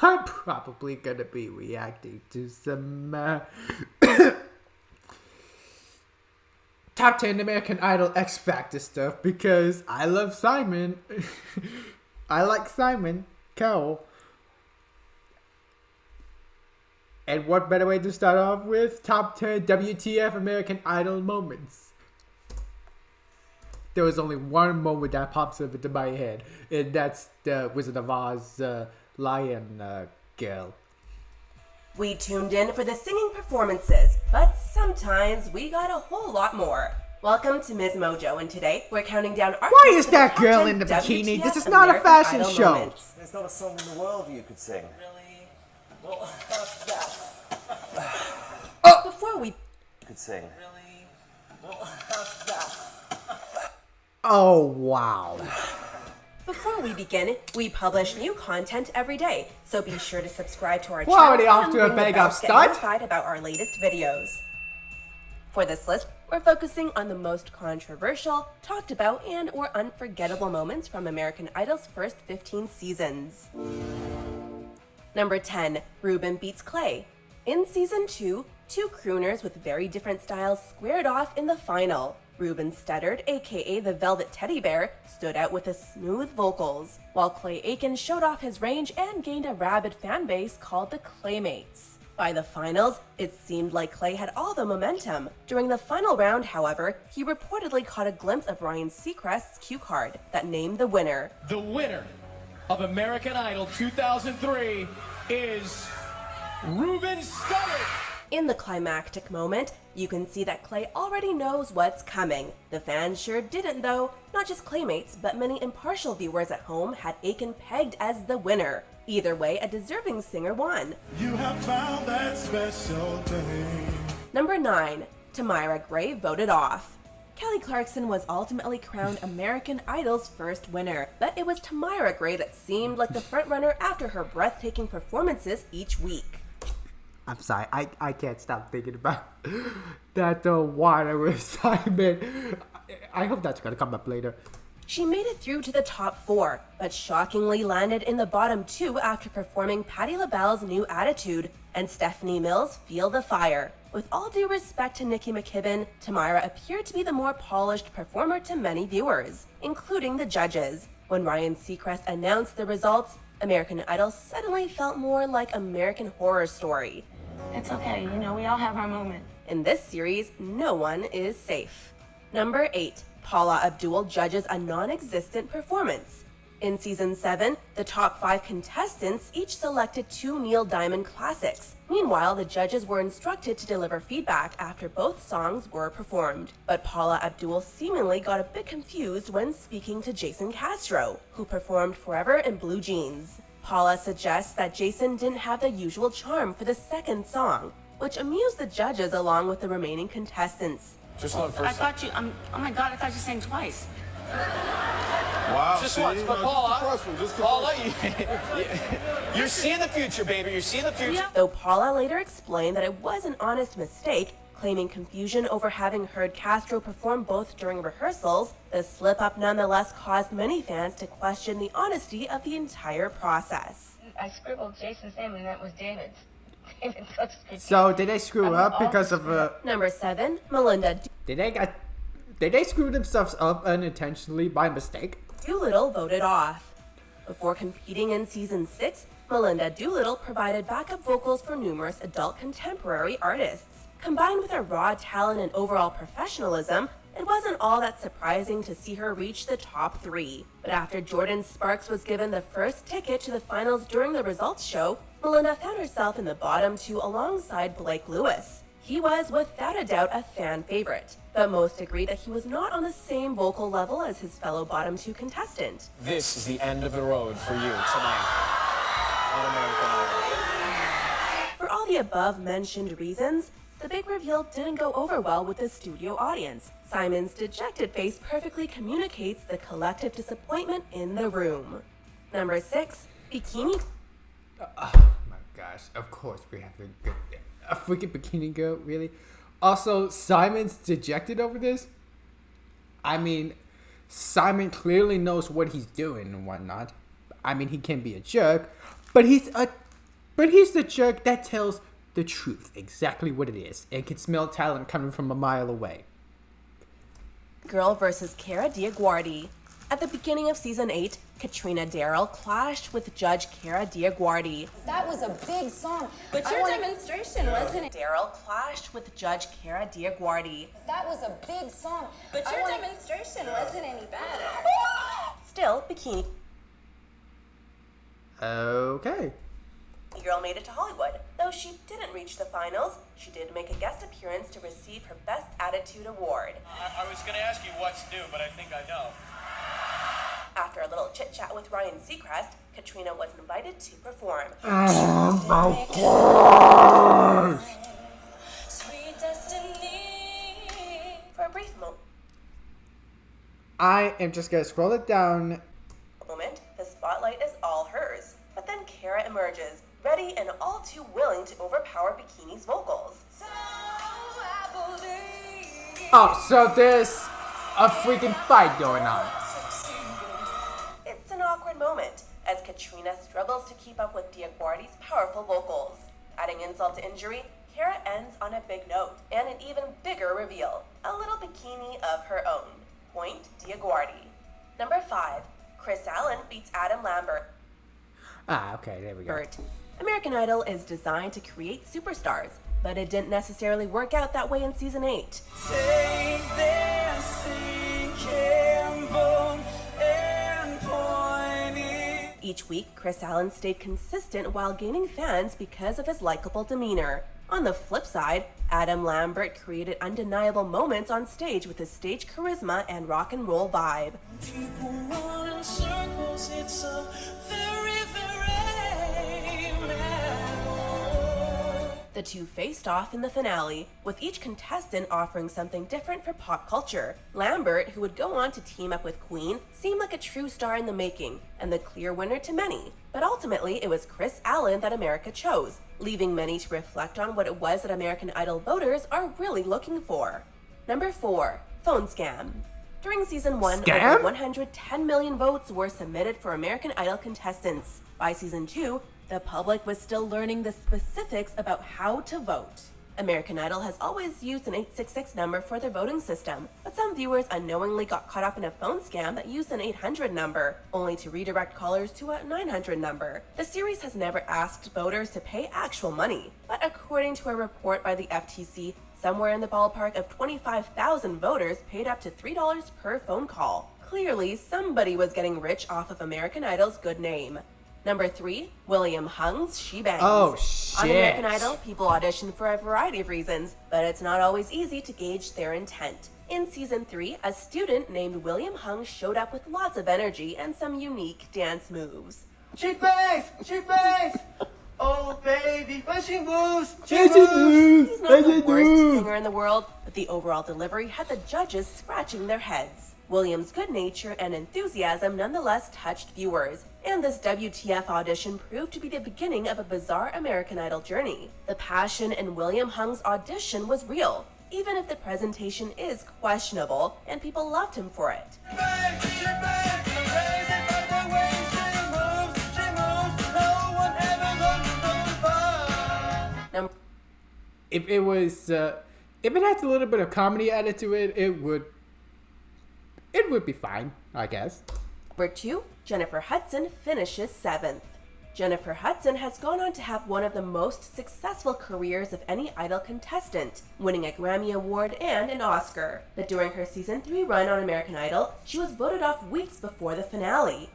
I'm probably gonna be reacting to some top 10 American Idol X Factor stuff because I love Simon. I like Simon Cowell. And what better way to start off with top 10 WTF American Idol moments? There was only one moment that pops up into my head, and that's the Wizard of Oz lion girl. We tuned in for the singing performances, but sometimes we got a whole lot more. Welcome to Ms. Mojo, and today we're counting down our... Why is that girl in the bikini? This is not a fashion show. Moments. There's not a song in the world you could sing. Really? Well, that. Before we... Could sing. Really? Well, that. Oh, wow. Before we begin, we publish new content every day, so be sure to subscribe to our We're channel already off and to a ring the big bell to get upstart. notified about our latest videos. For this list, we're focusing on the most controversial, talked about, and or unforgettable moments from American Idol's first 15 seasons. Number 10, Ruben beats Clay. In season 2, two crooners with very different styles squared off in the final. Ruben stuttered, aka the Velvet Teddy Bear, stood out with his smooth vocals, while Clay Aiken showed off his range and gained a rabid fan base called the Claymates. By the finals, it seemed like Clay had all the momentum. During the final round, however, he reportedly caught a glimpse of Ryan Seacrest's cue card that named the winner. The winner of American Idol 2003 is Ruben Studdard. In the climactic moment, you can see that Clay already knows what's coming. The fans sure didn't though. Not just Claymates, but many impartial viewers at home had Aiken pegged as the winner. Either way, a deserving singer won. You have found that special day. Number 9, Tamira Gray voted off. Kelly Clarkson was ultimately crowned American Idol's first winner, but it was Tamira Gray that seemed like the frontrunner after her breathtaking performances each week. I'm sorry, I can't stop thinking about that water with Simon. I hope that's gonna come up later. She made it through to the top 4, but shockingly landed in the bottom 2 after performing Patti LaBelle's New Attitude and Stephanie Mills' Feel the Fire. With all due respect to Nikki McKibben, Tamira appeared to be the more polished performer to many viewers, including the judges. When Ryan Seacrest announced the results, American Idol suddenly felt more like American Horror Story. It's okay, you know, we all have our moments. In this series, no one is safe. Number 8, Paula Abdul judges a non-existent performance. In season 7, the top 5 contestants each selected 2 Neil Diamond classics. Meanwhile, the judges were instructed to deliver feedback after both songs were performed. But Paula Abdul seemingly got a bit confused when speaking to Jason Castro, who performed Forever in Blue Jeans. Paula suggests that Jason didn't have the usual charm for the second song, which amused the judges along with the remaining contestants. Just one I first. thought you, oh my God, I thought you sang twice. Wow. Just see, once, but just Paula, the first one, just the Paula, first you're seeing the future, baby. You're seeing the future. Though Paula later explained that it was an honest mistake, claiming confusion over having heard Castro perform both during rehearsals, the slip-up nonetheless caused many fans to question the honesty of the entire process. I scribbled Jason's name and that was David's. So did they screw up because of Number 7, Melinda did they screw themselves up unintentionally by mistake? Doolittle voted off. Before competing in season 6, Melinda Doolittle provided backup vocals for numerous adult contemporary artists. Combined with her raw talent and overall professionalism, it wasn't all that surprising to see her reach the top 3. But after Jordan Sparks was given the first ticket to the finals during the results show, Melinda found herself in the bottom 2 alongside Blake Lewis. He was without a doubt a fan favorite, but most agreed that he was not on the same vocal level as his fellow bottom 2 contestant. This is the end of the road for you tonight on American Idol. For all the above-mentioned reasons, the big reveal didn't go over well with the studio audience. Simon's dejected face perfectly communicates the collective disappointment in the room. Number 6, Bikini. Oh my gosh, of course we have to get a freaking bikini girl, really? Also, Simon's dejected over this? I mean, Simon clearly knows what he's doing and whatnot. I mean, he can be a jerk, but he's a But he's the jerk that tells the truth, exactly what it is, and can smell talent coming from a mile away. Girl versus Cara DiAguardi. At the beginning of season 8, Katrina Darrell clashed with Judge Cara DiAguardi. That was a big song. But your demonstration wasn't it? Darrell clashed with Judge Cara DiAguardi. That was a big song. But your demonstration wasn't any better. Still, Bikini Okay. Girl made it to Hollywood. Though she didn't reach the finals, she did make a guest appearance to receive her Best Attitude Award. I was going to ask you what's new, but I think I know. After a little chit-chat with Ryan Seacrest, Katrina was invited to perform. Oh my gosh! Sweet destiny. For a brief I am just gonna scroll it down. moment, the spotlight is all hers. But then Cara emerges, ready and all too willing to overpower Bikini's vocals. So I believe. Oh, so there's a freaking fight going on. It's an awkward moment, as Katrina struggles to keep up with DiAguardi's powerful vocals. Adding insult to injury, Cara ends on a big note, and an even bigger reveal. A little bikini of her own. Point DiAguardi. Number 5. Chris Allen beats Adam Lambert. Okay, there we go. American Idol is designed to create superstars, but it didn't necessarily work out that way in season 8. Take this sinking bone and point it. Each week, Chris Allen stayed consistent while gaining fans because of his likable demeanor. On the flip side, Adam Lambert created undeniable moments on stage with his stage charisma and rock and roll vibe. People run in circles, it's a very, very mad. The two faced off in the finale, with each contestant offering something different for pop culture. Lambert, who would go on to team up with Queen, seemed like a true star in the making, and the clear winner to many. But ultimately, it was Chris Allen that America chose, leaving many to reflect on what it was that American Idol voters are really looking for. Number 4. Phone Scam. During season 1, over 110 million votes were submitted for American Idol contestants. By season 2, the public was still learning the specifics about how to vote. American Idol has always used an 866 number for their voting system, but some viewers unknowingly got caught up in a phone scam that used an 800 number, only to redirect callers to a 900 number. The series has never asked voters to pay actual money, but according to a report by the FTC, somewhere in the ballpark of 25,000 voters paid up to $3 per phone call. Clearly, somebody was getting rich off of American Idol's good name. Number 3, William Hung's She Bangs. Oh, shit. On American Idol, people audition for a variety of reasons, but it's not always easy to gauge their intent. In season 3, a student named William Hung showed up with lots of energy and some unique dance moves. She bangs! She bangs! Oh baby, when she moves, He's He's not the worst singer in the world, but the overall delivery had the judges scratching their heads. William's good nature and enthusiasm nonetheless touched viewers, and this WTF audition proved to be the beginning of a bizarre American Idol journey. The passion in William Hung's audition was real, even if the presentation is questionable, and people loved him for it. She bangs, crazy about the way she moves, no one ever looked so far. If it was, if it has a little bit of comedy added to it, it would be fine, I guess. Number 2, Jennifer Hudson finishes 7th. Jennifer Hudson has gone on to have one of the most successful careers of any Idol contestant, winning a Grammy Award and an Oscar. But during her season 3 run on American Idol, she was voted off weeks before the finale.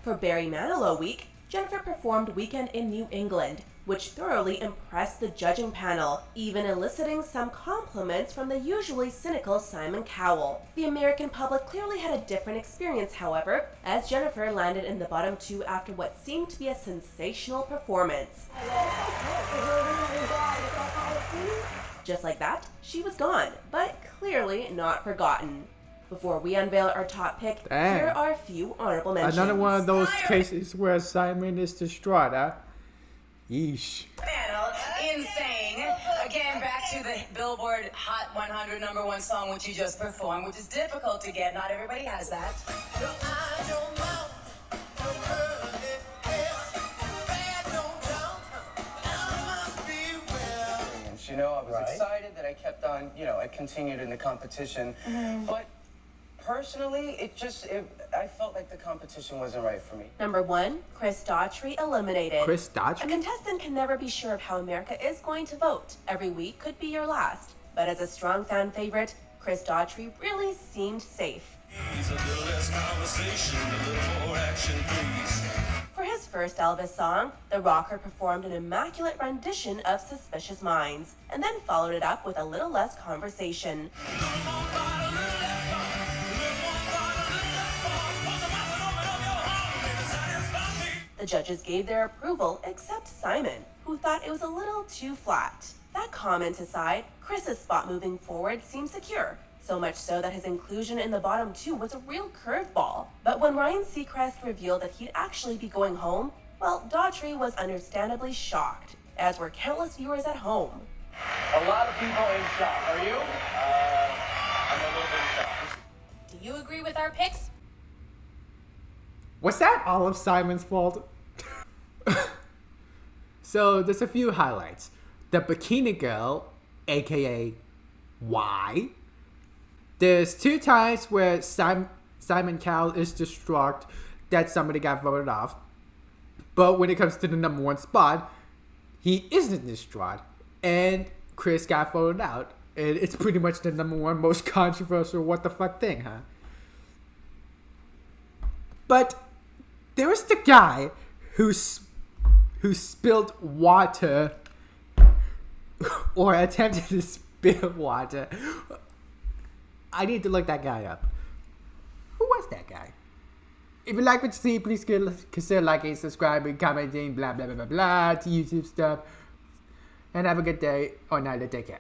For Barry Manilow Week, Jennifer performed Weekend in New England, which thoroughly impressed the judging panel, even eliciting some compliments from the usually cynical Simon Cowell. The American public clearly had a different experience, however, as Jennifer landed in the bottom 2 after what seemed to be a sensational performance. Just like that, she was gone, but clearly not forgotten. Before we unveil our top pick, here are a few honorable mentions. Another one of those cases where Simon is distraught, huh? Yeesh. Insane. Again, back to especially the Billboard Hot 100 #1 song, which you just performed, which is difficult to get. Not everybody has that. Your eyes, your mouth, your curly hair, bad don't count. I must be well. You know, I was excited that I kept on, I continued in the competition. But personally, I felt like the competition wasn't right for me. Number 1, Chris Daughtry eliminated. Chris Daughtry? A contestant can never be sure of how America is going to vote. Every week could be your last. But as a strong fan favorite, Chris Daughtry really seemed safe. A little less conversation, a little more action, please. For his first Elvis song, the rocker performed an immaculate rendition of Suspicious Minds, and then followed it up with a little less conversation. The judges gave their approval, except Simon, who thought it was a little too flat. That comment aside, Chris's spot moving forward seemed secure, so much so that his inclusion in the bottom 2 was a real curveball. But when Ryan Seacrest revealed that he'd actually be going home, well, Daughtry was understandably shocked, as were countless viewers at home. A lot of people in shock. Are you? I'm a little bit shocked. Do you agree with our picks? Was that all of Simon's fault? So there's a few highlights. The Bikini Girl, aka Y. There's 2 times where Simon Cowell is distraught that somebody got voted off. But when it comes to the number 1 spot, he isn't distraught. And Chris got voted out. And it's pretty much the number 1 most controversial what the fuck thing, huh? But there was the guy who spilled water or attempted to spill water. I need to look that guy up. Who was that guy? If you like what you see, please consider liking, subscribing, commenting, blah, blah, blah, blah, blah, to YouTube stuff. And have a good day or night. Take care.